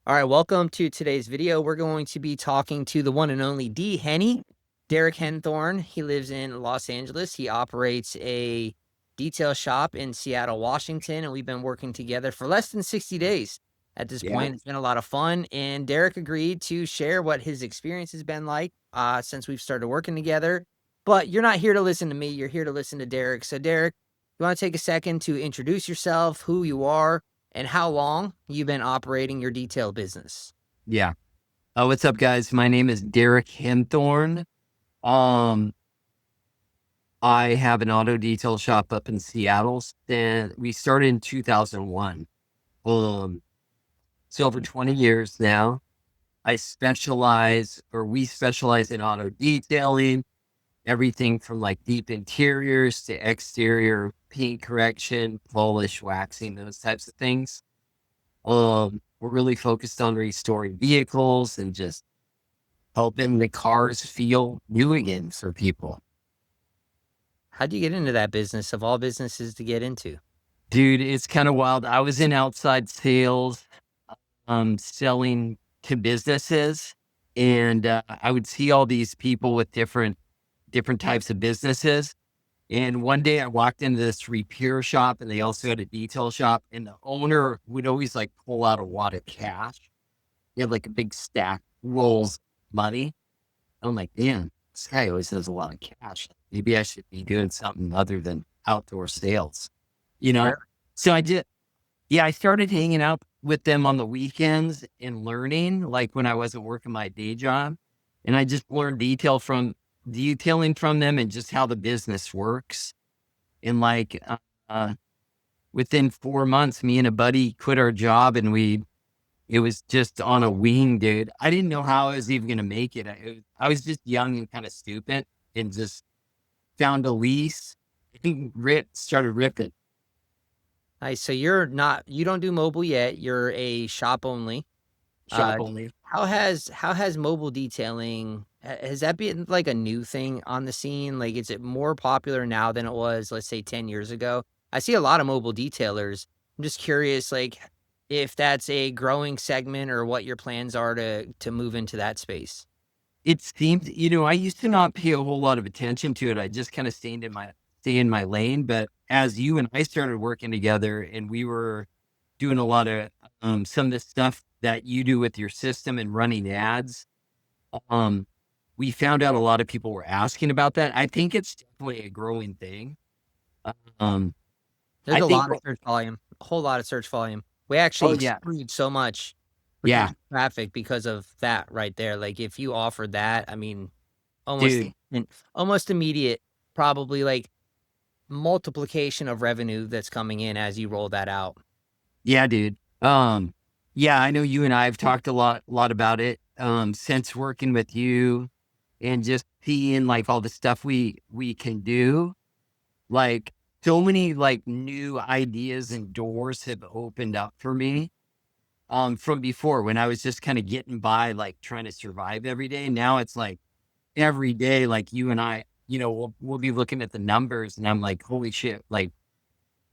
All right, welcome to today's video. We're going to be talking to the one and only D. Henny, Derek Henthorn. He lives in Los Angeles. He operates a detail shop in Seattle, Washington, and we've been working together for less than 60 days at this Yeah. point. It's been a lot of fun, and Derek agreed to share what his experience has been like since we've started working together. But you're not here to listen to me. You're here to listen to Derek. So, Derek, you want to take a second to introduce yourself, who you are, and how long you've been operating your detail business? Yeah. What's up, guys? My name is Derek Henthorn. Um, I have an auto detail shop up in Seattle, and we started in 2001. Um, so over 20 years now. We specialize in auto detailing, everything from like deep interiors to exterior paint correction, polish, waxing, those types of things. We're really focused on restoring vehicles and just helping the cars feel new again for people. How'd you get into that business of all businesses to get into? Dude, it's kind of wild. I was in outside sales, selling to businesses, and I would see all these people with different types of businesses. And one day I walked into this repair shop, and they also had a detail shop, and the owner would always like pull out a wad of cash. He had like a big stack rolls of money. I'm like, damn, this guy always has a lot of cash. Maybe I should be doing something other than outdoor sales, you know? Sure. So I did, yeah, I started hanging out with them on the weekends and learning, like when I wasn't working my day job. And I just learned detailing from them and just how the business works. And uh, within 4 months, me and a buddy quit our job and it was just on a wing, dude. I didn't know how I was even gonna make it. I was just young and kind of stupid and just found a lease and started ripping. Nice. So you don't do mobile yet. You're a shop only. Shop Uh, only. how has mobile detailing has that been like a new thing on the scene? Like, is it more popular now than it was, let's say, 10 years ago? I see a lot of mobile detailers. I'm just curious, like, if that's a growing segment or what your plans are to move into that space. It seemed, I used to not pay a whole lot of attention to it. I just kind of stay in my lane. But as you and I started working together and we were doing a lot of some of the stuff that you do with your system and running ads, um, we found out a lot of people were asking about that. I think it's definitely a growing thing. Um, There's I a think, lot of search volume, a whole lot of search volume. We actually oh yeah, exceed so much yeah, reduced traffic because of that right there. Like, if you offered that, I mean, almost dude. almost immediate, probably, like, multiplication of revenue that's coming in as you roll that out. Yeah, dude. Yeah, I know you and I have talked a lot about it. Since working with you and just seeing like all the stuff we can do, like so many like new ideas and doors have opened up for me. From before when I was just kind of getting by, like trying to survive every day. Now it's like every day, like you and I, we'll be looking at the numbers and I'm like, holy shit, like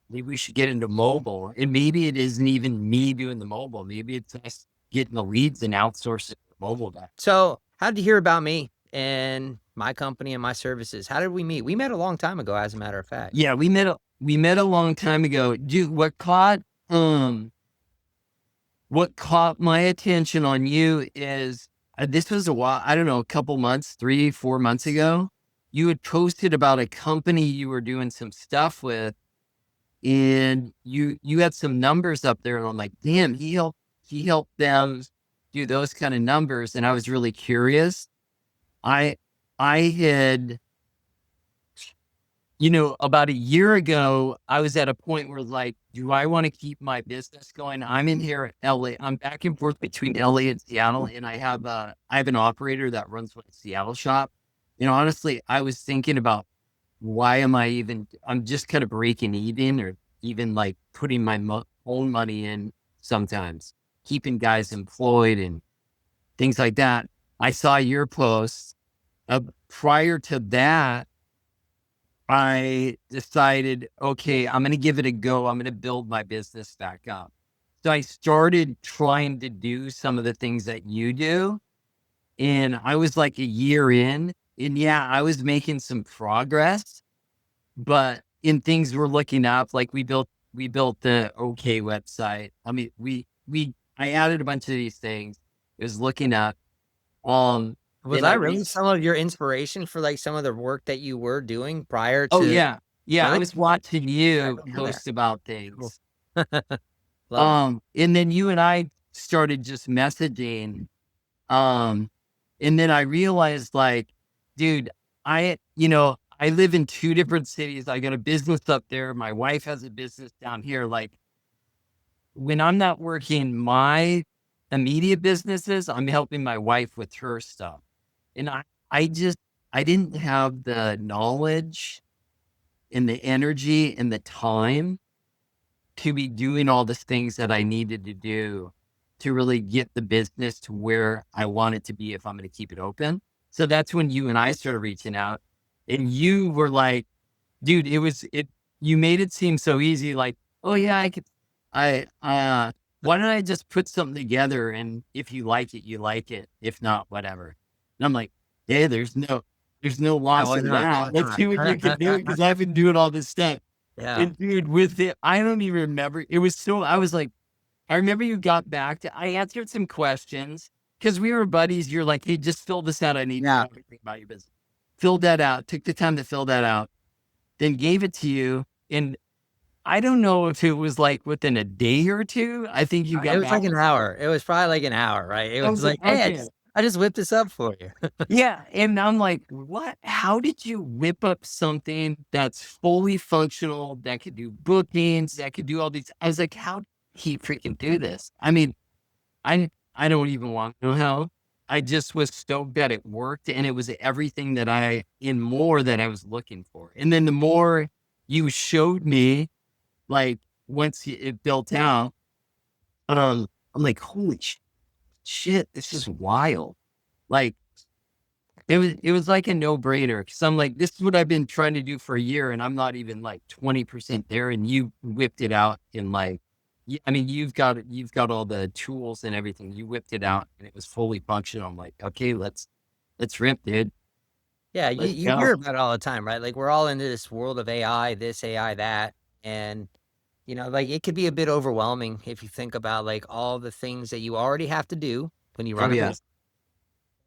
maybe we should get into mobile. And maybe it isn't even me doing the mobile. Maybe it's us getting the leads and outsourcing the mobile guy. So, how did you hear about me and my company and my services? How did we meet? We met a long time ago, as a matter of fact. Yeah, we met a long time ago. Dude, what caught my attention on you is this was a while, I don't know, a couple months, 3, 4 months ago. You had posted about a company you were doing some stuff with, and you had some numbers up there, and I'm like, damn, he helped them do those kind of numbers, and I was really curious. I I had, about a year ago, I was at a point where like, do I want to keep my business going? I'm in here at LA. I'm back and forth between LA and Seattle, and I have an operator that runs my Seattle shop. Honestly, I was thinking about why am I even I'm just kind of breaking even or even like putting my own money in sometimes, keeping guys employed and things like that. I saw your post. Prior to that, I decided, okay, I'm going to give it a go. I'm going to build my business back up. So I started trying to do some of the things that you do. And I was like a year in, and yeah, I was making some progress, but in things we're looking up, like we built the OK website. I mean, I added a bunch of these things. It was looking up. Um, Was then I I really reached. some of your inspiration for, like, some of the work that you were doing prior Oh to yeah, yeah. I really? was watching I you didn't know that. post about Cool. things. Love it. And then you and I started just messaging. Um, and then I realized, like, dude, I live in 2 different cities. I got a business up there. My wife has a business down here. Like, when I'm not working my immediate businesses, I'm helping my wife with her stuff. And I just, I didn't have the knowledge and the energy and the time to be doing all the things that I needed to do to really get the business to where I want it to be if I'm going to keep it open. So that's when you and I started reaching out, and you were like, dude, you made it seem so easy. Like, oh yeah, why don't I just put something together? And if you like it, you like it. If not, whatever. And I'm like, hey, there's no Yeah, loss why in not? Why that. Let's not? see what you can do. Cause I've been doing all this stuff. Yeah. And dude, with it, I don't even remember. It was so, I was like, I remember you got back to, I answered some questions because we were buddies. You're like, hey, just fill this out. I need to know Yeah. everything about your business. Filled that out, took the time to fill that out, then gave it to you. And I don't know if it was like within a day or two. I think you It got was like back. an hour. It was probably like an hour, right? It I was was like, like, "Hey, okay. I just whipped this up for you." Yeah. And I'm like, what? How did you whip up something that's fully functional, that could do bookings, that could do all these? I was like, how did he freaking do this? I mean, I don't even want to know how. I just was stoked that it worked, and it was everything that more that I was looking for. And then the more you showed me, like, once it built out, I'm like, holy shit, this is wild. Like, it was like a no-brainer, because I'm like, this is what I've been trying to do for a year, and I'm not even like 20% there, and you whipped it out in like, I mean, you've got all the tools and everything. You whipped it out and it was fully functional. I'm like, okay, let's rip, dude. Yeah, Let's you hear go. about it all the time, right? Like, we're all into this world of AI, this, AI, that, and, like, it could be a bit overwhelming if you think about, like, all the things that you already have to do when you Oh run a yeah. business.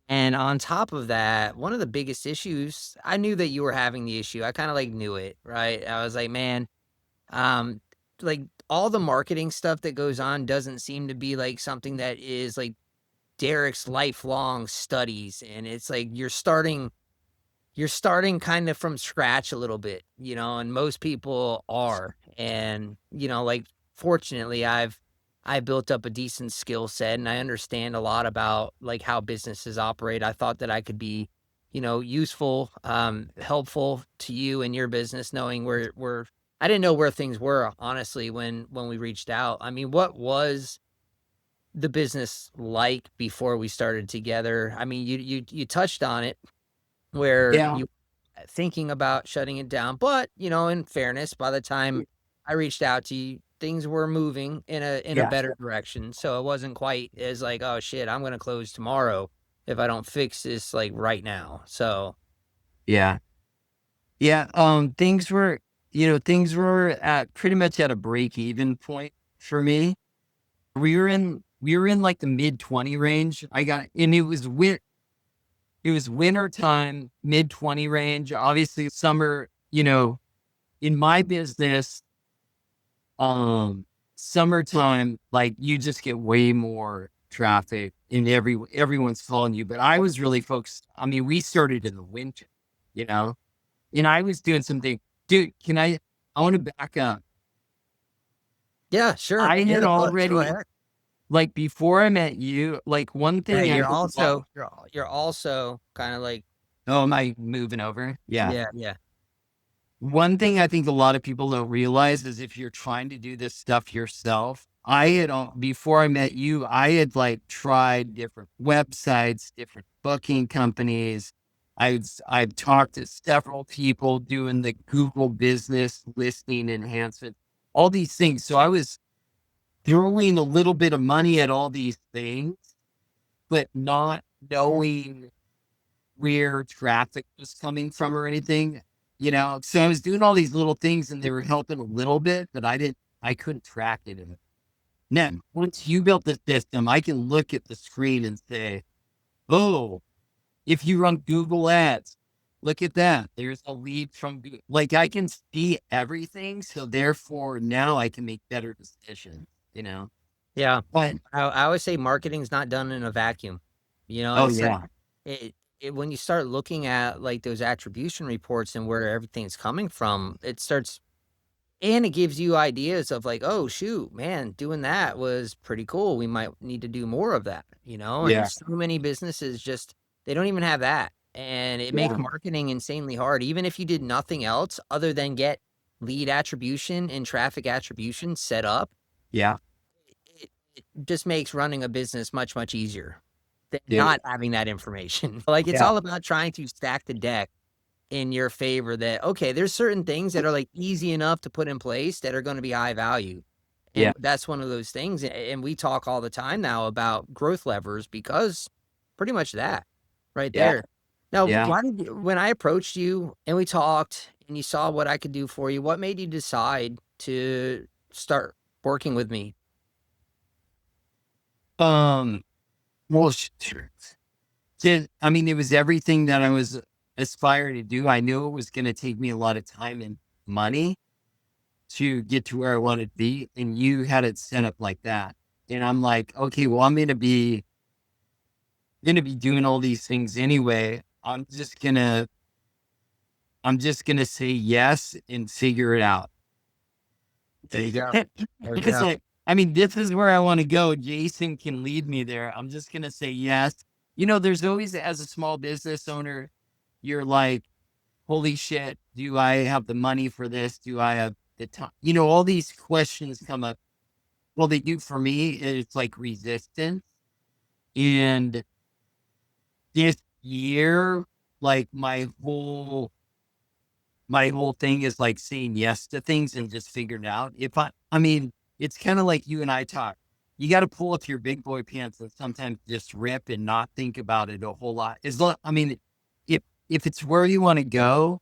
And on top of that, one of the biggest issues, I knew that you were having the issue. I kinda, like, knew it, right? I was like, "Man, um, like, all the marketing stuff that goes on doesn't seem to be, like, something that is, like, Derek's lifelong studies, and it's like you're starting kind of from scratch a little bit, and most people are. And, like, fortunately, I built up a decent skill set and I understand a lot about like how businesses operate. I thought that I could be, useful, helpful to you and your business, knowing where I didn't know where things were, honestly, when we reached out. I mean, what was the business like before we started together? I mean, you touched on it where Yeah. you thinking about shutting it down, but, in fairness, by the time I reached out to you, things were moving in a Yeah. better direction, so it wasn't quite as like, "Oh, shit, I'm gonna close tomorrow if I don't fix this, like, right now." So, Yeah. Yeah. Things were at pretty much at a break even point for me. We were in like the mid-20 range. And it was winter time, mid-20 range. Obviously summer, in my business, um, summertime, like, you just get way more traffic and everyone's calling you. But I was really focused. I mean, we started in the winter, you know, and I was doing something, dude, I want to back up. yeah, sure. I Yeah, had go already, ahead. like, before I met you, like, one Yeah, thing I you're did a lot. also you're also kinda like Oh, am I moving over? Yeah. yeah, yeah. One thing I think a lot of people don't realize is if you're trying to do this stuff yourself, before I met you, I had like tried different websites, different booking companies. I've talked to several people doing the Google business listing enhancement, all these things. So throwing a little bit of money at all these things, but not knowing where traffic was coming from or anything, you know? So I was doing all these little things and they were helping a little bit, but I couldn't track it. Now, once you built the system, I can look at the screen and say, oh, if you run Google ads, look at that. There's a lead from Google. Like I can see everything. So therefore now I can make better decisions, you know? Yeah. But I always say marketing's not done in a vacuum. You know, oh it's like yeah, when you start looking at like those attribution reports and where everything's coming from, it starts and it gives you ideas of like, oh shoot, man, doing that was pretty cool. We might need to do more of that, you know? And yeah, so many businesses just they don't even have that. And it makes yeah, marketing insanely hard. Even if you did nothing else other than get lead attribution and traffic attribution set up, yeah, it just makes running a business much, much easier than dude. not having that information. Like, it's Yeah, all about trying to stack the deck in your favor that, okay, there's certain things that are, like, easy enough to put in place that are gonna be high value, yeah, and that's one of those things, and we talk all the time now about growth levers because pretty much that right yeah, there. Now, yeah. why did you when I approached you and we talked and you saw what I could do for you, what made you decide to start working with me? Um, well, sure. I mean, it was everything that I was aspiring to do. I knew it was going to take me a lot of time and money to get to where I wanted to be. And you had it set up like that. And I'm like, okay, well, I'm gonna be doing all these things anyway. I'm just gonna say yes and figure it out. There you go. There you Because go. I mean, this is where I want to go. Jason can lead me there. I'm just gonna say yes. You know, there's always as a small business owner, you're like, holy shit, do I have the money for this? Do I have the time? You know, all these questions come up. Well, they do for me. It's like resistance. And this year, like my whole thing is like saying yes to things and just figuring it out. I mean, it's kind of like you and I talk. You got to pull up your big boy pants and sometimes just rip and not think about it a whole lot. I mean, if it's where you want to go,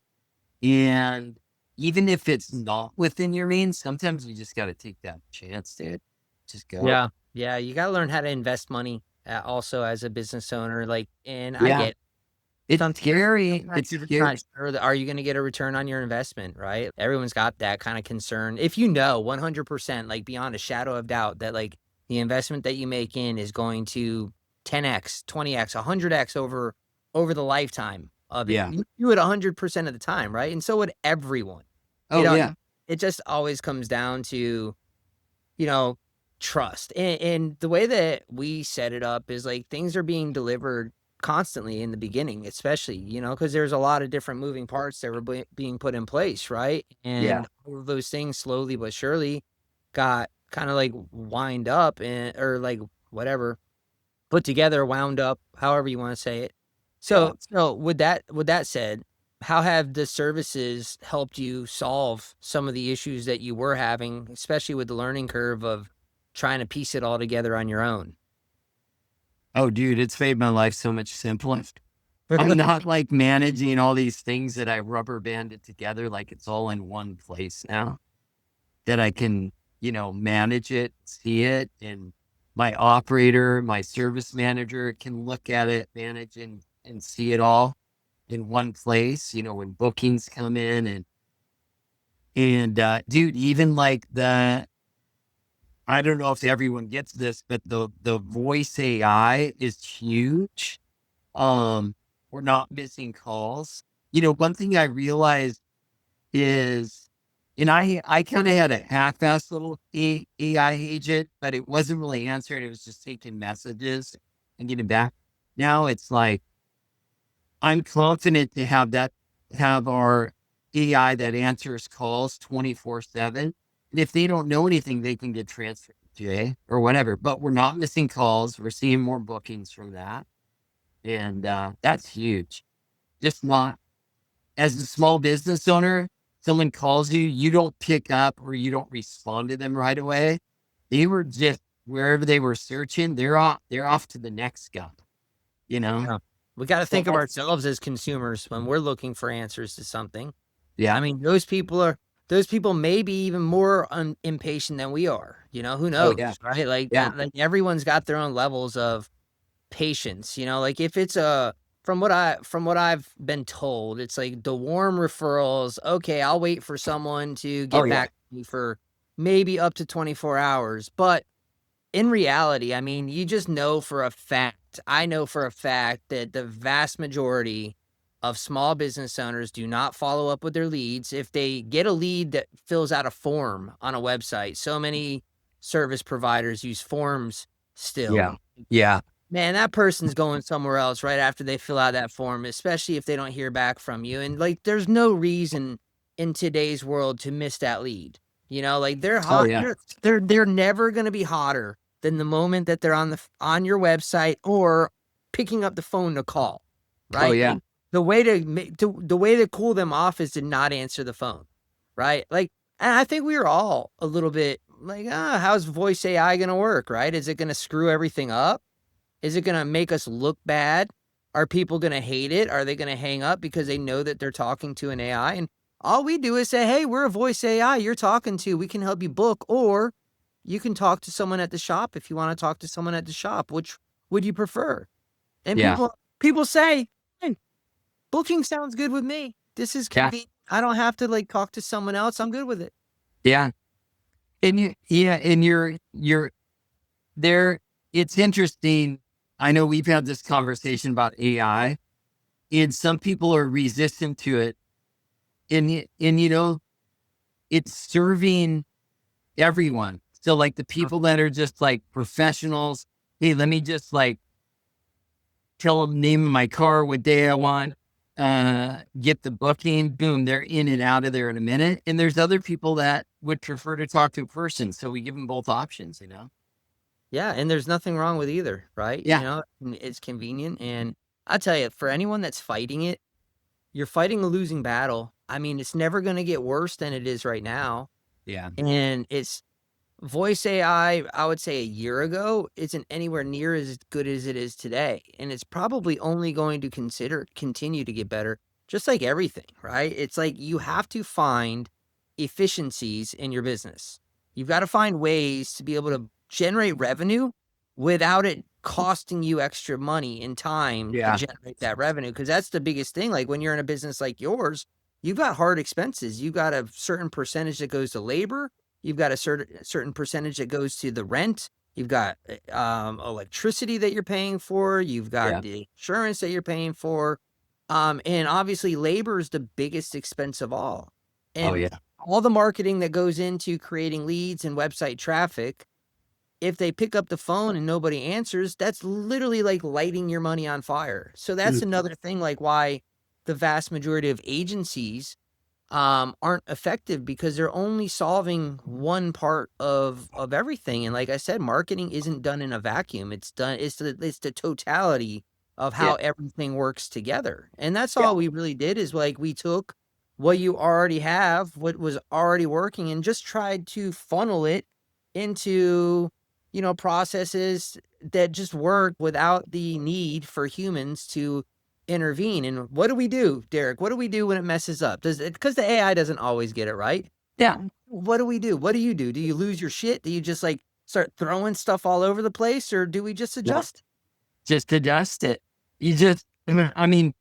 and even if it's not within your means, sometimes you just got to take that chance, dude. Just go. Yeah. Yeah, you gotta learn how to invest money, also as a business owner, like and I Yeah, get it's sometimes scary. sometimes It's you're just scary. not sure that are you gonna get a return on your investment, right? Everyone's got that kinda concern. If you know 100%, like, beyond a shadow of doubt that, like, the investment that you make in is going to 10x, 20x, 100x over the lifetime of it. Yeah. You do it 100% of the time, right? And so would everyone. You Oh know, yeah. it just always comes down to you know, trust. And the way that we set it up is like things are being delivered constantly in the beginning, especially, because there's a lot of different moving parts that were being put in place, right? Yeah. And all of those things slowly but surely got kind of like wind up and or like whatever put together, wound up, however you want to say it. Yeah. So with that said, how have the services helped you solve some of the issues that you were having, especially with the learning curve of trying to piece it all together on your own? Oh, dude, it's made my life so much simpler. I'm not like managing all these things that I rubber banded together. Like it's all in one place now that I can, manage it, see it. And my operator, my service manager can look at it, manage and see it all in one place, when bookings come in and dude, even like I don't know if everyone gets this, but the voice AI is huge. Um, we're not missing calls. One thing I realized is, and I kind of had a half-assed little AI agent, but it wasn't really answering. It was just taking messages and getting back. Now it's like I'm confident to have our AI that answers calls 24/7. And if they don't know anything, they can get transferred to Jay or whatever. But we're not missing calls. We're seeing more bookings from that. And that's huge. Just not as a small business owner, someone calls you, you don't pick up or you don't respond to them right away. They were just wherever they were searching, they're off to the next guy, you know? Yeah. We gotta So think of that's ourselves as consumers when we're looking for answers to something. yeah. I mean, those people may be even more impatient than we are. You know, who Oh, yeah. knows, right? Yeah. Like everyone's got their own levels of patience. You know, like if it's a from what I've been told, it's like the warm referrals. Okay, I'll wait for someone to Oh, get yeah. back to me for maybe up to 24 hours, but in reality, I mean, you just know for a fact, I know for a fact that the vast majority of small business owners do not follow up with their leads. If they get a lead that fills out a form on a website, so many service providers use forms Yeah. still. Yeah. Man, that person's going somewhere else right after they fill out that form, especially if they don't hear back from you. And like, there's no reason in today's world to miss that lead. You know, like they're Oh, hot. yeah. They're never going to be hotter than the moment that they're on your website or picking up the phone to call. Oh, Right? yeah. Like the way to cool them off is to not answer the phone. Right? Like, and I think we are all a little bit like, how's voice AI going to work? Right? Is it going to screw everything up? Is it gonna make us look bad? Are people gonna hate it? Are they gonna hang up because they know that they're talking to an AI? And all we do is say, "Hey, we're a voice AI you're talking to. We can help you book, or you can talk to someone at the shop if you wanna talk to someone at the shop. Which would you prefer?" And Yeah. people say, "Hey, booking sounds good with me. This is Yeah. convenient. I don't have to, like, talk to someone else. I'm good with it." Yeah. And and you're there. It's interesting. I know we've had this conversation about AI, and some people are resistant to it. And it's serving everyone. So like the people that are just like professionals, hey, let me just like tell them the name of my car, what day I want, get the booking, boom, they're in and out of there in a minute. And there's other people that would prefer to talk to a person. So we give them both options, you know? Yeah, and there's nothing wrong with either, right? You Yeah. know, it's convenient, and I tell you, for anyone that's fighting it, you're fighting a losing battle. I mean, it's never gonna get worse than it is right now, Yeah. and it's voice AI, I would say a year ago, isn't anywhere near as good as it is today, and it's probably only going to continue to get better, just like everything, right? It's like you have to find efficiencies in your business. You've gotta find ways to be able to generate revenue without it costing you extra money and time to Yeah. generate that revenue. Because that's the biggest thing, like, when you're in a business like yours, you've got hard expenses. You've got a certain percentage that goes to labor, you've got a certain percentage that goes to the rent. You've got electricity that you're paying for. You've got Yeah. the insurance that you're paying for. And obviously, labor is the biggest expense of all. Oh, And yeah. all the marketing that goes into creating leads and website traffic, if they pick up the phone and nobody answers, that's literally like lighting your money on fire. So that's Mm. another thing, like why the vast majority of agencies aren't effective, because they're only solving one part of everything. And like I said, marketing isn't done in a vacuum. It's the totality of Yeah. how everything works together. And that's Yeah. all we really did, is like we took what you already have, what was already working, and just tried to funnel it into, processes that just work without the need for humans to intervene. And what do we do, Derek? What do we do when it messes up? Does it, because the AI doesn't always get it right? Yeah. What do we do? What do you do? Do you lose your shit? Do you just like start throwing stuff all over the place, or do we just Yeah. adjust? Just adjust it. You just, I mean,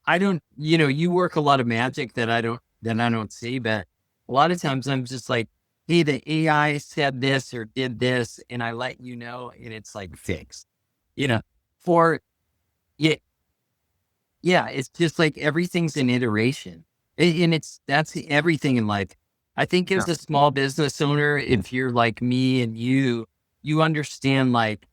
I don't, you work a lot of magic that I don't see, but a lot of times I'm just like, hey, the AI said this or did this, and I let you know, and it's like fixed, you know, for yeah, yeah, it's just like everything's an iteration. And that's everything in life. I think Yeah. as a small business owner, if you're like me and you understand like,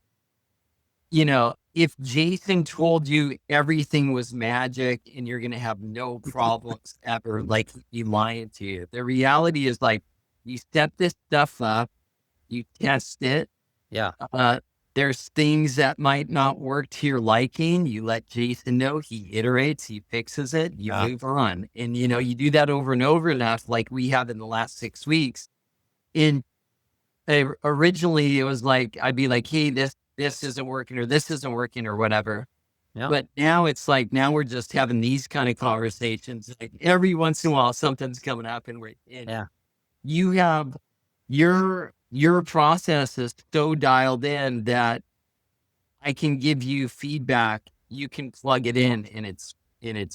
if Jason told you everything was magic and you're going to have no problems ever, like he lying to you. The reality is like you set this stuff up, you test it. Yeah. Uh, there's things that might not work to your liking. You let Jason know, he iterates, he fixes it, you move on. And, you do that over and over enough, like we have in the last 6 weeks. And Originally, it was like I'd be like, "Hey, this isn't working, or this isn't working, or whatever." Yeah. But now it's like now we're just having these kind of conversations. Like every once in a while, something's coming up, and Yeah. you have your process is so dialed in that I can give you feedback. You can plug it in, and it's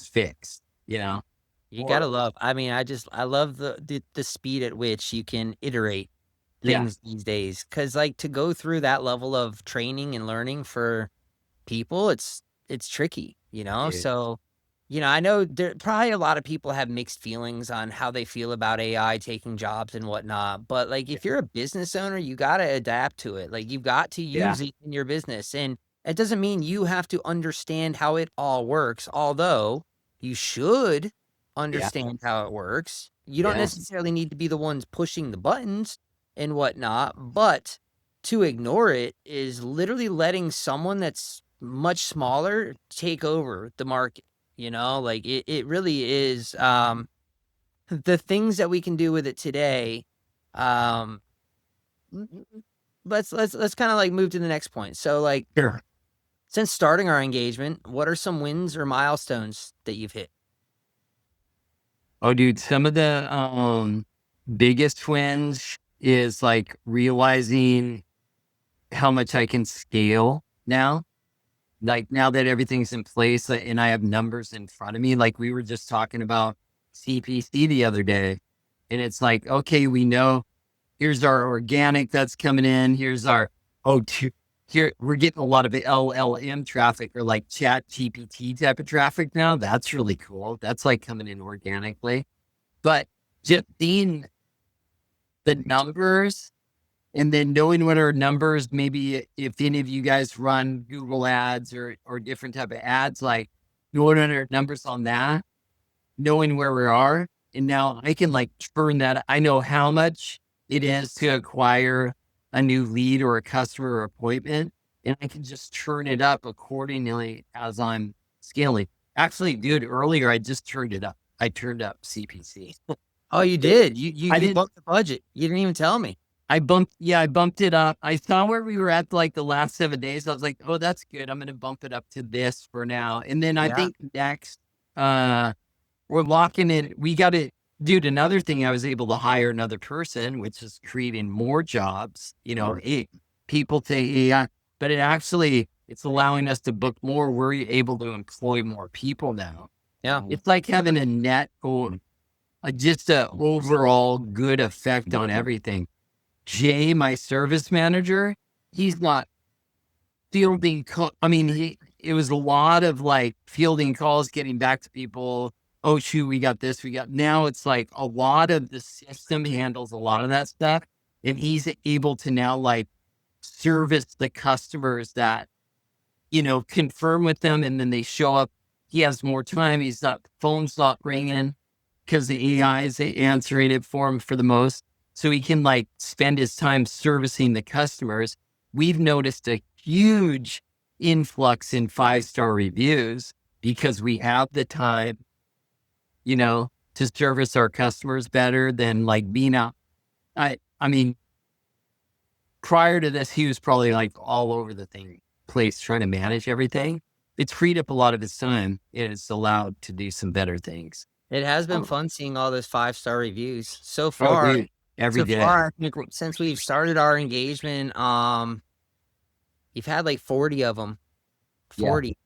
fixed. You know, You gotta or love, I mean, I love the speed at which you can iterate yeah, things these days. Cause like, to go through that level of training and learning for people, it's tricky, you know? dude, So, I know there probably a lot of people have mixed feelings on how they feel about AI taking jobs and whatnot, but, like, if you're a business owner, you gotta adapt to it, like, you've got to yeah, use it in your business, and it doesn't mean you have to understand how it all works, although you should yeah, understand how it works. You don't yeah, necessarily need to be the ones pushing the buttons and whatnot, but to ignore it is literally letting someone that's much smaller take over the market, like it really is, the things that we can do with it today. um mm, mm, mm, let's kind of like move to the next point. So like, sure. since starting our engagement, what are some wins or milestones that you've hit? Oh, dude, some of the biggest wins is like realizing how much I can scale now. Like now that everything's in place, and I have numbers in front of me, like we were just talking about CPC the other day. And it's like, okay, we know here's our organic that's coming in. Here's our, oh, here we're getting a lot of LLM traffic, or like chat GPT type of traffic now. That's really cool. That's like coming in organically. But just seeing the numbers, and then knowing what our numbers, maybe if any of you guys run Google ads, or different type of ads, like knowing what our numbers on that, knowing where we are. And now I can like turn that. I know how much it is to acquire a new lead or a customer appointment. And I can just turn it up accordingly as I'm scaling. Actually, dude, earlier I just turned it up. I turned up CPC. Oh, you did, you I you did. bumped the budget, you didn't even tell me. I bumped it up. I saw where we were at like the last 7 days. I was like, oh, that's good. I'm going to bump it up to this for now. And then I Yeah. think next, uh, we're locking in. We got to, dude. Another thing, I was able to hire another person, which is creating more jobs. People say AI, but it's allowing us to book more. We're able to employ more people now. Yeah. It's like having a net, or just a overall good effect on everything. Jay, my service manager, he's not fielding I mean, it was a lot of like fielding calls, getting back to people. Oh shoot, we got this, we got now it's like a lot of the system handles a lot of that stuff. And he's able to now like service the customers that, confirm with them, and then they show up. He has more time. He's not, phone's not ringing because the AI is answering it for him for the most. So he can like spend his time servicing the customers. We've noticed a huge influx in 5-star reviews because we have the time, to service our customers better than like being out. I mean, prior to this, he was probably like all over the place trying to manage everything. It's freed up a lot of his time, and it's allowed to do some better things. It has been Oh, fun seeing all those five-star reviews so oh, far. dude, every So day. far, I think since we've started our engagement, you've had like 40 of them. Yeah. 40,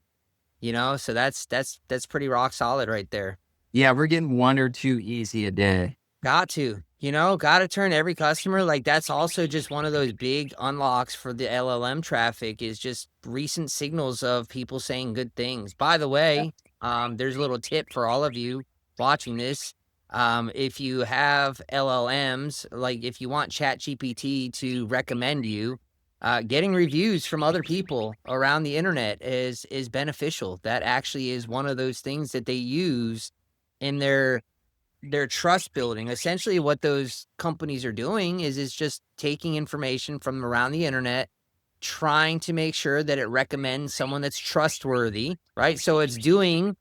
so that's pretty rock solid right there. Yeah, we're getting 1 or 2 easy a day. Got to, gotta turn every customer, like, that's also just one of those big unlocks for the LLM traffic, is just recent signals of people saying good things. By the way, there's a little tip for all of you watching this. If you have LLMs, like if you want ChatGPT to recommend you, getting reviews from other people around the internet is beneficial. That actually is one of those things that they use in their trust building. Essentially, what those companies are doing is just taking information from around the internet, trying to make sure that it recommends someone that's trustworthy, right? So it's doing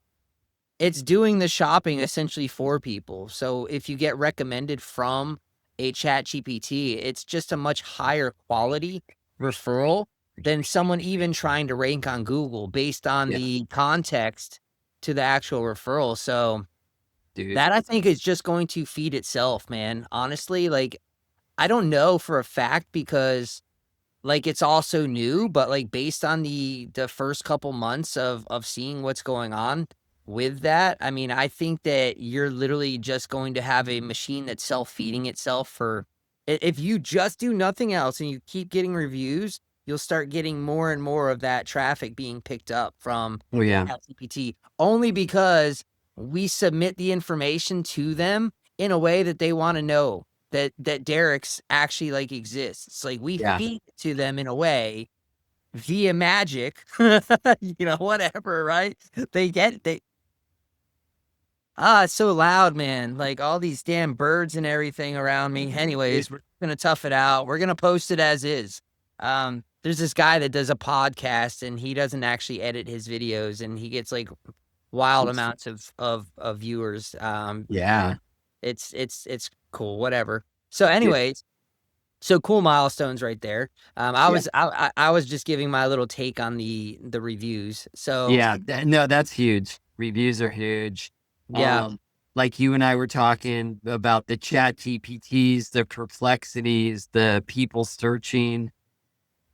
the shopping essentially for people. So if you get recommended from a ChatGPT, it's just a much higher quality referral than someone even trying to rank on Google based on Yeah, the context to the actual referral. So dude. that I think is just going to feed itself, man. Honestly, like I don't know for a fact because like it's all so new, but like based on the first couple months of seeing what's going on with that, I mean, I think that you're literally just going to have a machine that's self-feeding itself for if you just do nothing else and you keep getting reviews, you'll start getting more and more of that traffic being picked up from Oh yeah, ChatGPT only because we submit the information to them in a way that they want to know that Derek's actually like exists. Like we yeah. feed it to them in a way via magic, whatever, right? They it's so loud, man. Like all these damn birds and everything around me. Dude, Anyways, we're gonna tough it out. We're gonna post it as is. There's this guy that does a podcast and he doesn't actually edit his videos and he gets like wild amounts of viewers. yeah, It's cool, whatever. So dude, anyways, so cool milestones right there. I yeah, was I was just giving my little take on the reviews. So yeah. No, that's huge. Reviews are huge. yeah. Um, like you and I were talking about the chat GPTs, the perplexities, the people searching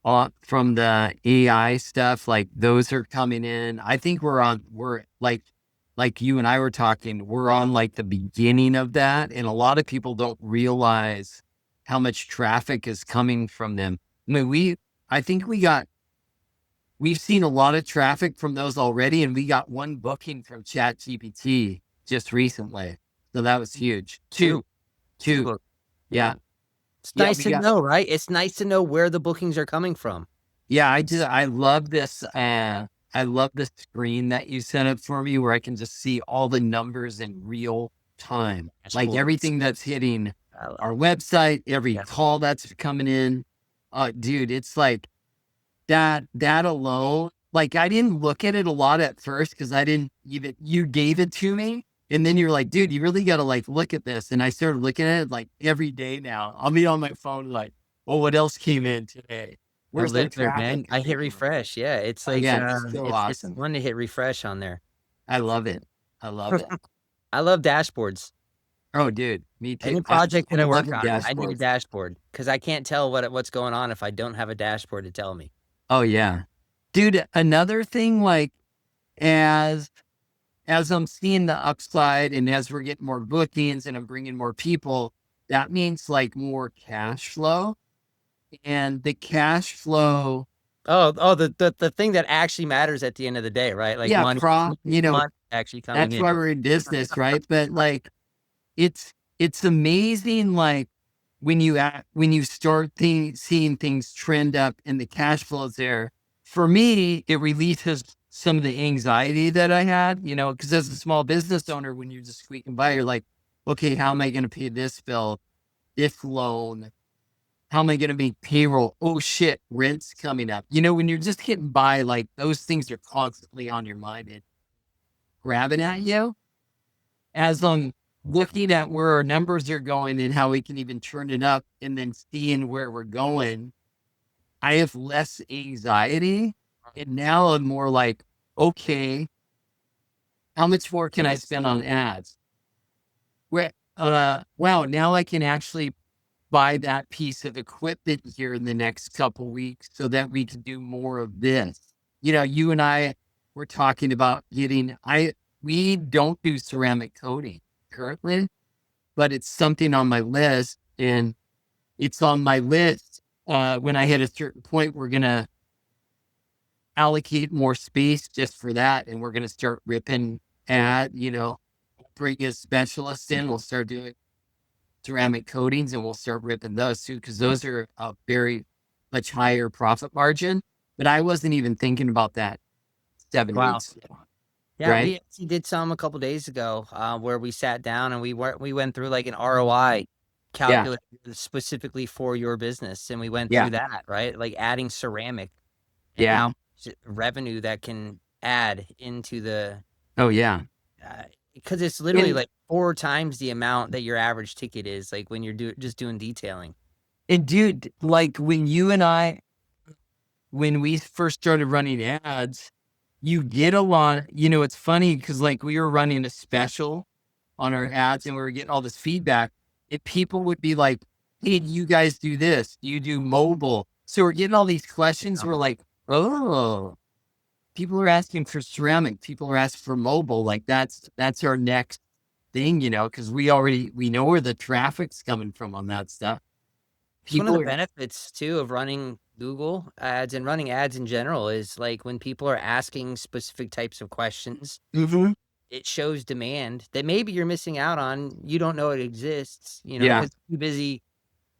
from the AI stuff, like those are coming in. I think we're like you and I were talking, we're on like the beginning of that. And a lot of people don't realize how much traffic is coming from them. I mean, I think we've seen a lot of traffic from those already. And we got one booking from Chat GPT just recently. So that was huge. Two. Two Two. books. Yeah. Yeah. It's Yeah. nice We to got, know, right? It's nice to know where the bookings are coming from. Yeah, I love this, I love the screen that you set up for me where I can just see all the numbers in real time. Like Dashboards. everything that's hitting I love our website, every yeah. call that's coming in. Dude, it's like that alone. Like I didn't look at it a lot at first because I didn't even you gave it to me. And then you're like, dude, you really gotta like look at this. And I started looking at it like every day now. I'll be on my phone like, well, what else came in today? I Where's live that there, traffic man. I hit coming from? refresh. Yeah. It's like Yeah, it's so it's awesome. fun to hit refresh on there. I love it. I love it. I love dashboards. Oh, dude, me too. Any I project that I love work the on, I need a dashboards. dashboard because I can't tell what's going on if I don't have a dashboard to tell me. Oh yeah, dude. Another thing, like as as I'm seeing the upside, and as we're getting more bookings, and I'm bringing more people, that means like more cash flow, and the cash flow. The thing that actually matters at the end of the day, right? Like Yeah, money, money actually coming that's in. why we're in business, right? But like it's amazing, like, when you start seeing things trend up and the cash flows there, for me, it releases some of the anxiety that I had, because as a small business owner, when you're just squeaking by, you're like, "Okay, how am I gonna pay this bill, this loan? How am I gonna make payroll? Oh, shit, rent's coming up." When you're just getting by, like, those things are constantly on your mind and grabbing at you. As I'm looking at where our numbers are going and how we can even turn it up and then seeing where we're going, I have less anxiety. And now I'm more like, okay, how much more can I spend on ads? Wow, now I can actually buy that piece of equipment here in the next couple weeks so that we can do more of this. You and I were talking about we don't do ceramic coating currently, but it's something on my list, and it's on my list. When I hit a certain point, we're going to allocate more space just for that. And we're going to start ripping bring a specialist in. We'll start doing ceramic coatings and we'll start ripping those too, because those are a very much higher profit margin. But I wasn't even thinking about that seven Wow. weeks ago, Yeah, right? we actually did some a couple days ago, where we sat down and we went through like an ROI Yeah. calculator specifically for your business, and we went Yeah. through that, right? Like adding ceramic and Yeah. how much revenue that can add into the Oh, yeah. because it's literally And like 4 times the amount that your average ticket is, like, when you're just doing detailing. and dude, like when we first started running ads, you get a lot, it's funny because like we were running a special on our ads and we were getting all this feedback. And people would be like, "Hey, do you guys do this? Do you do mobile?" So we're getting all these questions. We're like, "Oh, people are asking for ceramic. People are asking for mobile. Like that's our next thing, because we know where the traffic's coming from on that stuff. It's one of People the are, benefits too of running Google ads and running ads in general is, like, when people are asking specific types of questions, Mhm. it shows demand that maybe you're missing out on, you don't know it exists, Yeah, 'cause you're too busy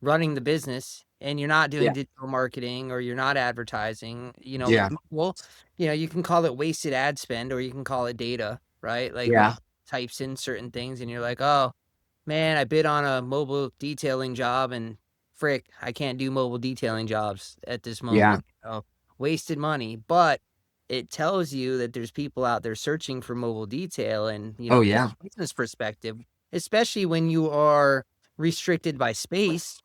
running the business and you're not doing yeah, digital marketing or you're not advertising, yeah, well, you can call it wasted ad spend or you can call it data, right? Like when yeah, it types in certain things and you're like, "Oh, man, I bid on a mobile detailing job and frick, I can't do mobile detailing jobs at this yeah. moment." Wasted money, but it tells you that there's people out there searching for mobile detail and, Oh from yeah, a business perspective, especially when you are restricted by space,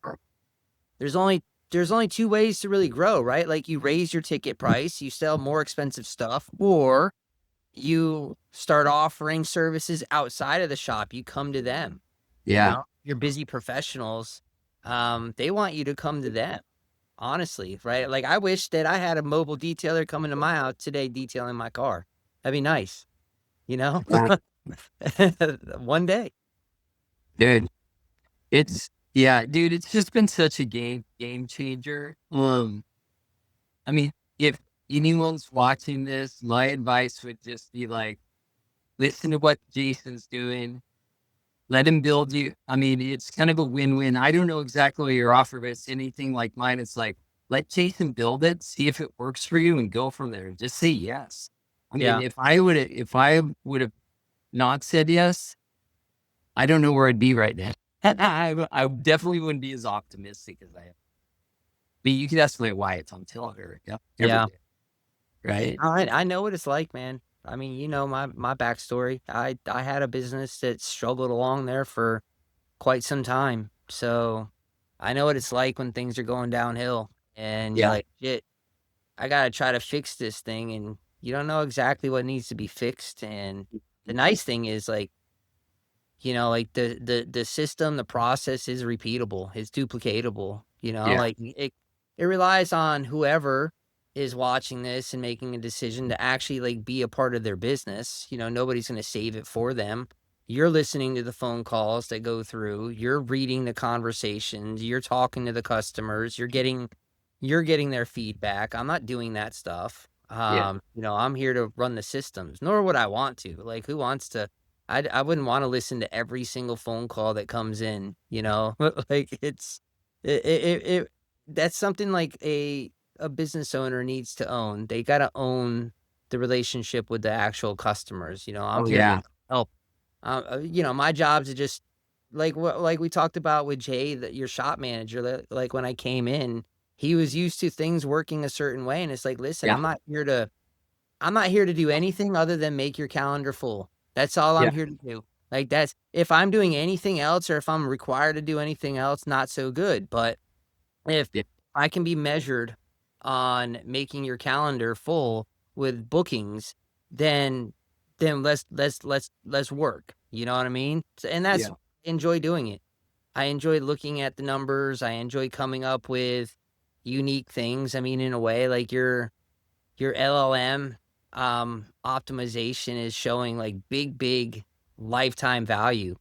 there's only there's only 2 ways to really grow, right? Like, you raise your ticket price, you sell more expensive stuff, or you start offering services outside of the shop, you come to them, yeah. Your busy professionals, they want you to come to them, honestly, right? Like, I wish that I had a mobile detailer coming to my house today detailing my car. That'd be nice, you know? Yeah. One day. Dude, dude, it's just been such a game changer. I mean, if anyone's watching this, my advice would just be like, listen to what Jason's doing. Let him build you. I mean, it's kind of a win-win. I don't know exactly what your offer, but it's anything like mine. It's like, let Jason build it, see if it works for you, and go from there. Just say yes. I mean, Yeah. if I would have not said yes, I don't know where I'd be right now. I definitely wouldn't be as optimistic as I am. But you could ask me why it's on Tiller, yep, every Yeah. day, right? I know what it's like, man. I mean, my backstory. I had a business that struggled along there for quite some time. So, I know what it's like when things are going downhill and you're Yeah, like, "Shit, I gotta try to fix this thing," and you don't know exactly what needs to be fixed, and the nice thing is, like, like, the system, the process is repeatable, it's duplicatable, yeah, like, it relies on whoever is watching this and making a decision to actually, like, be a part of their business, nobody's gonna save it for them. You're listening to the phone calls that go through, you're reading the conversations, you're talking to the customers, you're getting their feedback. I'm not doing that stuff. yeah, I'm here to run the systems, nor would I want to. Like, who wants to I wouldn't wanna listen to every single phone call that comes in, Like, it that's something like a business owner needs to own. They gotta own the relationship with the actual customers, I'm oh, here to yeah, help. My job's to just like we talked about with Jay, that your shop manager, like, when I came in, he was used to things working a certain way, and it's like, "Listen, yeah, I'm not here to do anything other than make your calendar full. That's all I'm yeah, here to do." Like, that's if I'm doing anything else or if I'm required to do anything else, not so good, but if yeah, I can be measured on making your calendar full with bookings, then let's work, you know what I mean? And that's yeah, enjoy doing it. I enjoy looking at the numbers, I enjoy coming up with unique things. I mean, in a way, like, your LLM, optimization is showing, like, big lifetime value,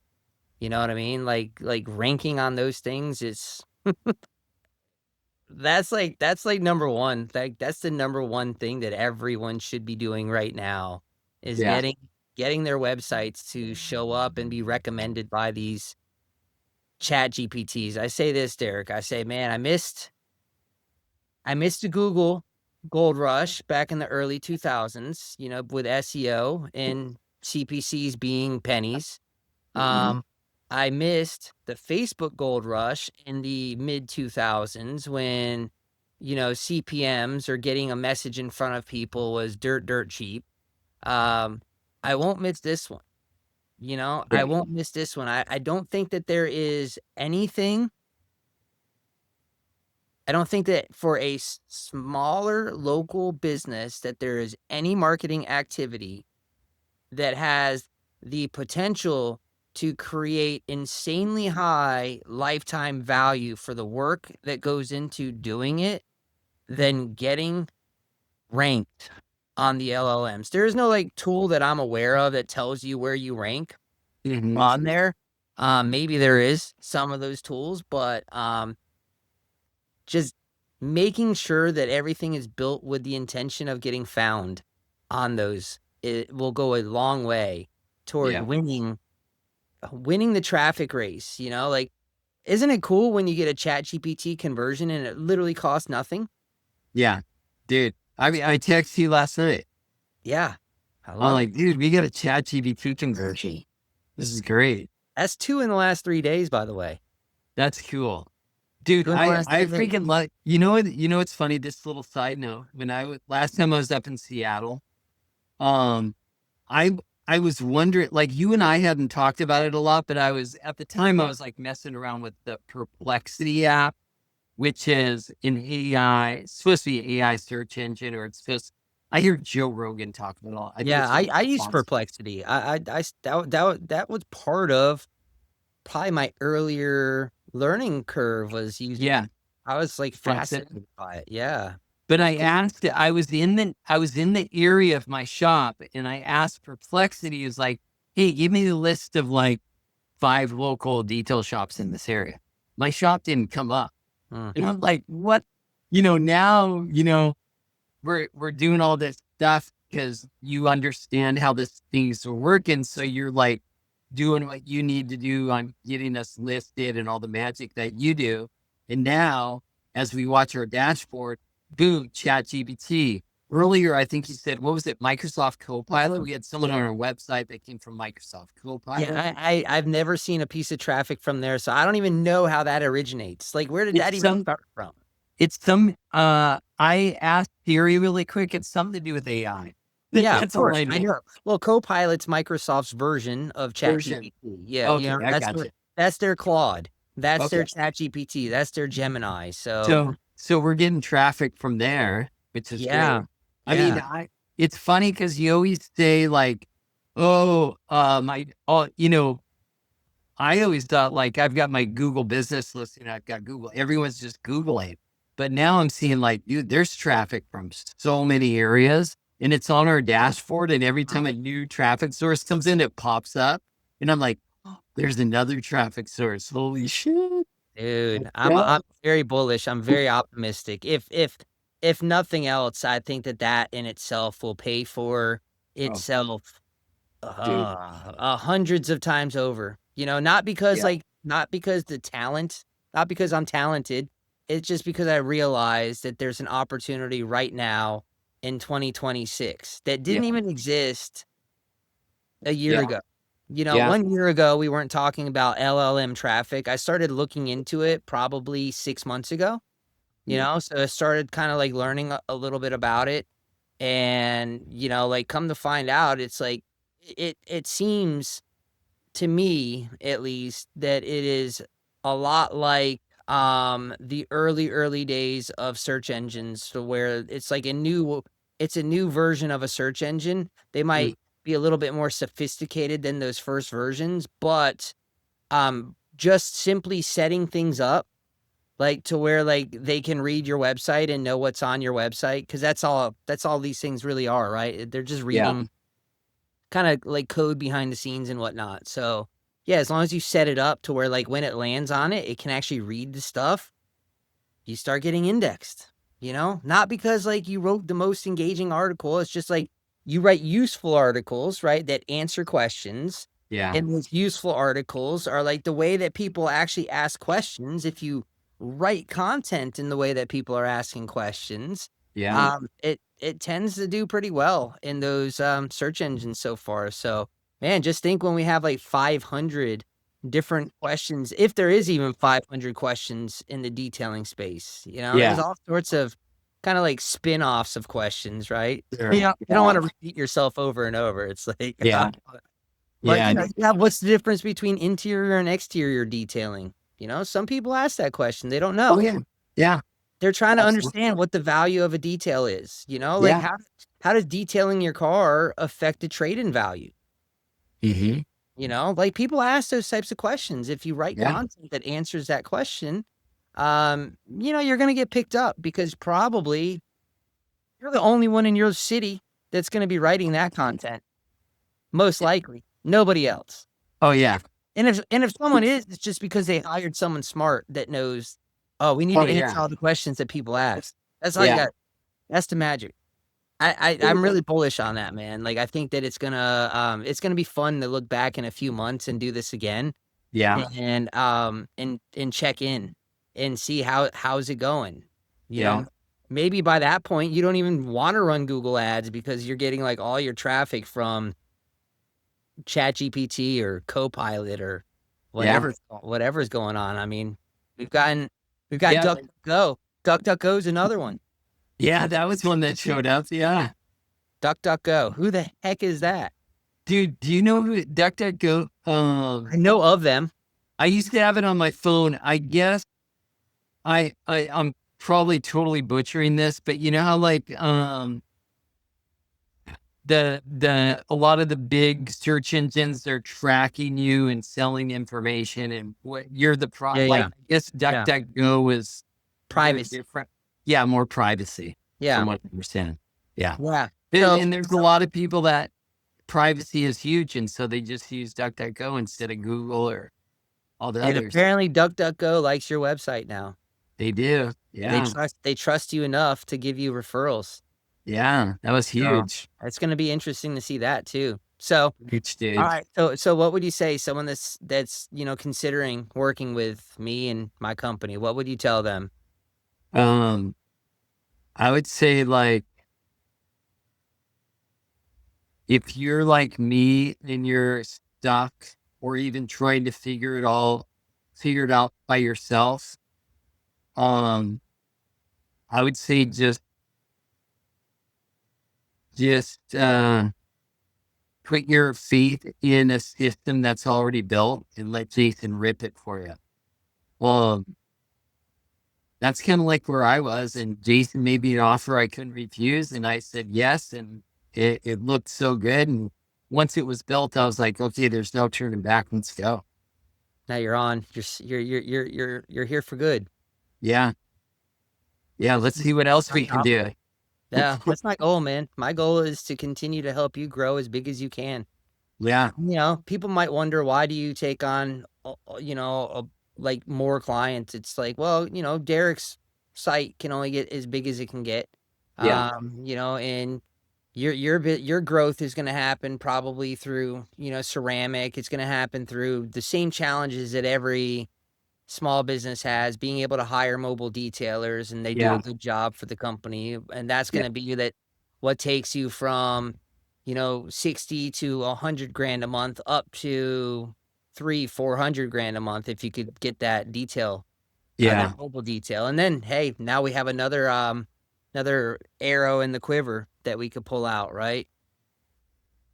you know what I mean? Like, ranking on those things is that's number 1, that's the number 1 thing that everyone should be doing right now, is yeah, getting their websites to show up and be recommended by these ChatGPTs. I say this, Derek, I say, "Man, I missed the Google gold rush back in the early 2000s, with SEO and CPCs being pennies. mhm, Um, I missed the Facebook gold rush in the mid 2000s when, CPMs or getting a message in front of people was dirt cheap. Um, I won't miss this one. I Right. won't miss this one. I don't think that there is anything. I don't think that for a smaller local business that there is any marketing activity that has the potential to create insanely high lifetime value for the work that goes into doing it than getting ranked on the LLMs. There is no like tool that I'm aware of that tells you where you rank Mhm. on there. Maybe there is some of those tools, but just making sure that everything is built with the intention of getting found on those, it will go a long way toward Yeah. winning the traffic race, like, isn't it cool when you get a ChatGPT conversion and it literally costs nothing? Yeah. Dude, I mean, I texted you last night. Yeah, I I'm love it. like, dude, we got a ChatGPT conversion. This is great. That's 2 in the last 3 days, by the way. That's cool. Dude, 2 in the last I 3 days. freaking like, you know what's funny? This little side note, when last time I was up in Seattle, um, I I was wondering, like, you and I hadn't talked about it a lot, but I was at the time I was like messing around with the Perplexity app, which is an AI, it's supposed to be an AI search engine, or it's supposed. I hear Joe Rogan talk about it all. I think Yeah, it's one I of use Fox. Perplexity. That was part of probably my earlier learning curve was using. Yeah, I was, like, Perplexity. fascinated by it, yeah. But I asked, I was in the area of my shop, and I asked Perplexity, is like, hey, give me the list of like 5 local detail shops in this area. My shop didn't come up. Mm. And I'm like, what? Now, we're doing all this stuff because you understand how this things are working. So you're like doing what you need to do on getting us listed and all the magic that you do. And now, as we watch our dashboard, boom, chat GPT. Earlier, I think you said, what was it? Microsoft Copilot. We had someone on our website that came from Microsoft Copilot. Yeah, I've never seen a piece of traffic from there, so I don't even know how that originates. Like, where did It's that even some, start from? I asked Siri really quick. It's something to do with AI. Yeah, of That's all course, I I know. know. Well, Copilot's Microsoft's version of Version. ChatGPT. Yeah, Okay, I that's got you. their Claude. That's their Okay. ChatGPT. That's their Gemini. So, So we're getting traffic from there, which is yeah, great. I mean, yeah, it's funny because you always say like, oh, I always thought like I've got my Google business listing, I've got Google, everyone's just Googling. But now I'm seeing like, dude, there's traffic from so many areas, and it's on our dashboard. And every time a new traffic source comes in, it pops up. And I'm like, oh, there's another traffic source. Holy shit. dude, Let's I'm go. very bullish. I'm very optimistic. If nothing else, I think that that in itself will pay for Oh, itself dude. hundreds of times over. Not because Yeah. not because not because I'm talented. It's just because I realize that there's an opportunity right now in 2026 that didn't Yeah. even exist a year Yeah. ago. Yeah. 1 year ago, we weren't talking about LLM traffic. I started looking into it probably 6 months ago, Mm. so I started kinda, like, learning a little bit about it, and, like, come to find out, it's like, it seems to me, at least, that it is a lot like, the early days of search engines to where it's a new version of a search engine. They Mm. might be a little bit more sophisticated than those first versions, but, just simply setting things up, like, to where, like, they can read your website and know what's on your website, because that's all these things really are, right? They're just Yeah. reading kinda like code behind the scenes and whatnot. So, yeah, as long as you set it up to where, like, when it lands on it, it can actually read the stuff, you start getting indexed, Not because, like, you wrote the most engaging article, it's just, like, you write useful articles, right, that answer questions, Yeah. and those useful articles are, like, the way that people actually ask questions. If you write content in the way that people are asking questions, Yeah. it tends to do pretty well in those, search engines so far. So, man, just think when we have, like, 500 different questions, if there is even 500 questions in the detailing space, there's Yeah. all sorts of kinda like spin-offs of questions, right? Sure. You don't Yeah. wanna repeat yourself over and over. It's like, Yeah. Like, Yeah. yeah, what's the difference between interior and exterior detailing? Some people ask that question. They don't Oh know. yeah. Yeah. They're trying to Absolutely. understand what the value of a detail is, like Yeah. how does detailing your car affect the trade-in value? Hmm. Like people ask those types of questions. If you write Yeah. content that answers that question, you're going to get picked up because probably you're the only one in your city that's going to be writing that content. Most likely, nobody else. Oh yeah. And if someone is, it's just because they hired someone smart that knows, oh, we need Oh to answer yeah. all the questions that people ask. That's all you Yeah. got. That's the magic. I'm really bullish on that, man. Like I think that it's gonna be fun to look back in a few months and do this again Yeah. and check in and see how's it going. You Yeah. know, maybe by that point you don't even want to run Google ads because you're getting like all your traffic from ChatGPT or Copilot or Yeah. whatever's going on. I mean, we've gotten we've got Yeah. DuckDuckGo. DuckDuckGo is another one. Yeah. That was one that showed up. Yeah. DuckDuckGo. Who the heck is that? Dude, do you know who DuckDuckGo? I know of them. I used to have it on my phone. I guess I'm probably totally butchering this, but you know how like the a lot of the big search engines, they're tracking you and selling information and what you're Yeah, like yeah, I guess yeah. DuckDuckGo is they're Privacy. different. Yeah, more privacy Yeah, from what I understand. Yeah. yeah. And, So and there's a lot of people that privacy is huge, and so they just use DuckDuckGo instead of Google or all the and others. apparently DuckDuckGo likes your website now. They do. They Yeah. trust they trust you enough to give you referrals. Yeah. That was So huge. it's going to be interesting to see that too. So Huge, all dude. right. So what would you say someone that's considering working with me and my company, what would you tell them? Um, I would say like if you're like me and you're stuck or even trying to figure it out by yourself, um, I would say just put your faith in a system that's already built and let Jason rip it for you. Well, that's kind of like where I was, and Jason made me an offer I couldn't refuse, and I said yes, and it looked so good. And once it was built, I was like, okay, there's no turning back. Let's go. Now you're on. You're here for good. Yeah, yeah. Let's see what else we can do. Yeah, that's my goal, man. My goal is to continue to help you grow as big as you can. Yeah, People might wonder why do you take on, like more clients? It's like, well, Derek's site can only get as big as it can get. yeah, And your growth is going to happen probably through, ceramic. It's going to happen through the same challenges that every small business has, being able to hire mobile detailers and they do a yeah, good job for the company. And that's yeah, going to be that what takes you from, 60 to 100 grand a month up to 400 grand a month if you could get that detail, yeah, that mobile detail. And then, hey, now we have another arrow in the quiver that we could pull out, right?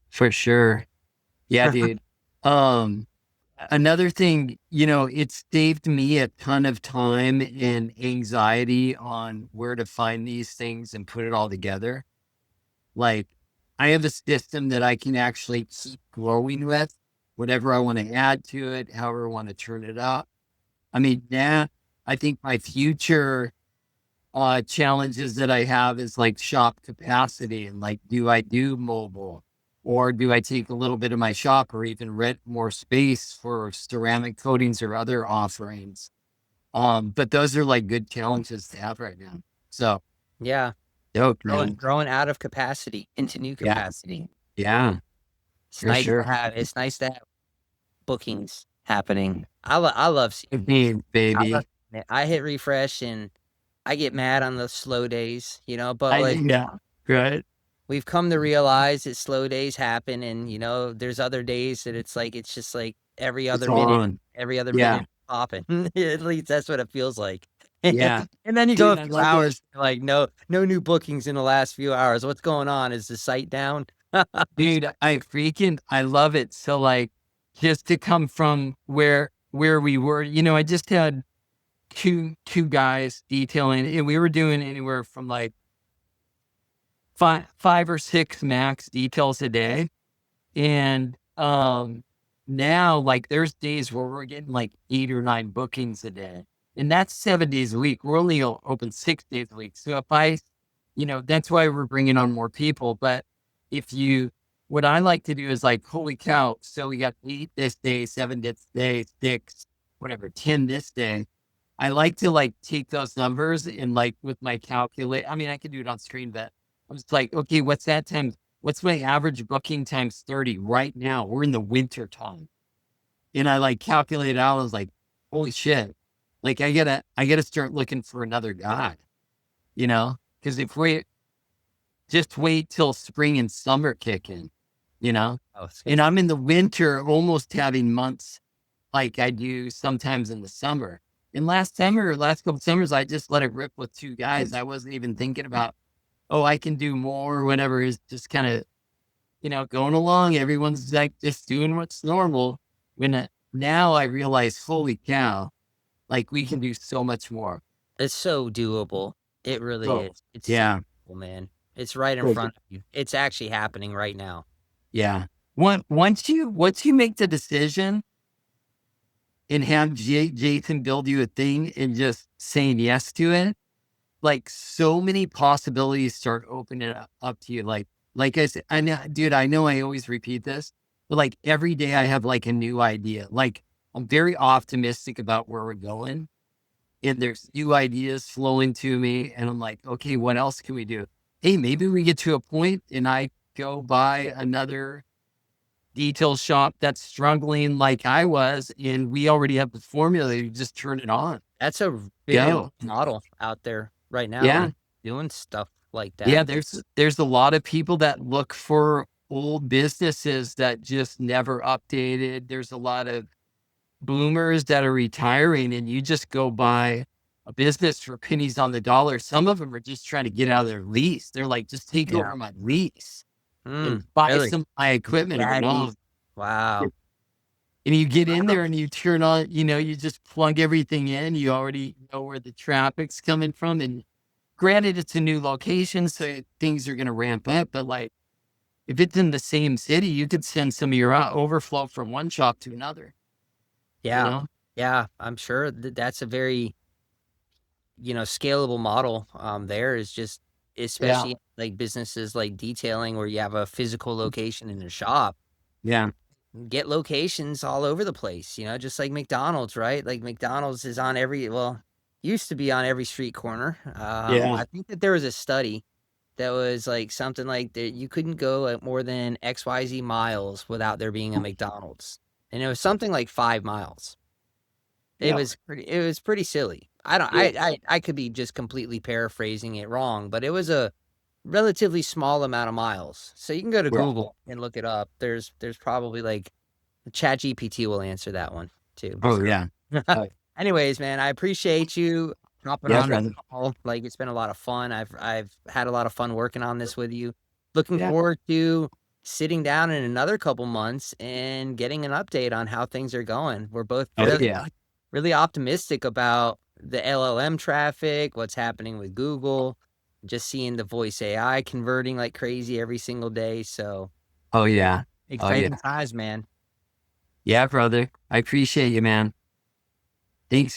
for sure. Yeah, dude. Um, Another thing, it saved me a ton of time and anxiety on where to find these things and put it all together. Like, I have a system that I can actually keep growing with, whatever I want to add to it, however I want to turn it up. I mean, yeah, I think my future challenges that I have is like shop capacity and like, do I do mobile or do I take a little bit of my shop or even rent more space for ceramic coatings or other offerings? But those are like good challenges to have right now. So Yeah. dope, Growing, man. growing out of capacity into new Yeah. capacity. Yeah, for sure. It's nice to have bookings happening. I love seeing Good it. beans, I love baby. seeing it. I hit refresh and I get mad on the slow days, but like Yeah. Right. we've come to realize that slow days happen and there's other days that it's just like It's on. every other Yeah. minute popping. At least that's what it feels like. Yeah. And then you go Dude, a I few love it. hours, like no new bookings in the last few hours. What's going on? Is the site down? Dude, I love it. So like just to come from where we were, I just had two guys detailing and we were doing anywhere from like five or six max details a day. And now like there's days where we're getting like 8 or 9 bookings a day. And that's 7 days a week. We're only open 6 days a week. So if that's why we're bringing on more people. But if you, what I like to do is like, holy cow. So we got 8 this day, 7 this day, 6, whatever, 10 this day. I like to like take those numbers and like with my calculate. I mean, I can do it on screen, but I'm just like, okay, what's that time? What's my average booking times 30 right now? We're in the winter time. And I like calculate out. I was like, holy shit. Like I gotta start looking for another guy, because if we just wait till spring and summer kick in, you know, Oh, and I'm in the winter almost having months like I do sometimes in the summer. And last couple summers, I just let it rip with 2 guys. I wasn't even thinking about, oh, I can do more or whatever. Is just kind of, going along. Everyone's like just doing what's normal. Now I realize, holy cow, like we can do so much more. it's so doable. It really Oh, is. It's so yeah. doable, man. It's right in Like, front of you. It's actually happening right now. yeah. Once you make the decision and have Jason build you a thing and just saying yes to it, like so many possibilities start opening up to you. Like I said, I know, dude, I know I always repeat this, but like every day I have like a new idea. Like I'm very optimistic about where we're going and there's new ideas flowing to me. And I'm like, okay, what else can we do? Hey, maybe we get to a point and I go buy another detail shop that's struggling like I was, and we already have the formula. You just turn it on. That's a very Go. model out there right now Yeah. that's doing stuff like that. Yeah, there's a lot of people that look for old businesses that just never updated. There's a lot of boomers that are retiring and you just go buy a business for pennies on the dollar. Some of them are just trying to get out of their lease. They're like, just take Yeah. over my lease and Mm, buy really? some of my equipment. I'm like, Daddy. oh. Wow. And you get in there and you turn on, you just plug everything in. You already know where the traffic's coming from. And granted, it's a new location, so things are going to ramp up. But like, if it's in the same city, you could send some of your overflow from one shop to another, you Yeah. know? Yeah, I'm sure that's a very, scalable model. There is just Yeah. especially like businesses like detailing where you have a physical location in a shop, Yeah. get locations all over the place, just like McDonald's, right? Like McDonald's is on used to be on every street corner. Yeah. I think that there was a study that was like something like that you couldn't go at more than XYZ miles without there being a McDonald's. And it was something like 5 miles. Yeah. It was pretty silly. I don't Yeah. I could be just completely paraphrasing it wrong, but it was a relatively small amount of miles. So you can go to Yeah. Google and look it up. There's probably like ChatGPT will answer that one too. Oh, So yeah. Uh, anyways, man, I appreciate you hopping yeah, on the brother. call. Like it's been a lot of fun. I've had a lot of fun working on this with you. Looking Yeah. forward to sitting down in another couple months and getting an update on how things are going. We're both Oh, yeah. really optimistic about the LLM traffic, what's happening with Google, just seeing the voice AI converting like crazy every single day. So Oh, yeah. Oh, yeah. exciting times, man. Yeah, brother. I appreciate you, man. Thanks.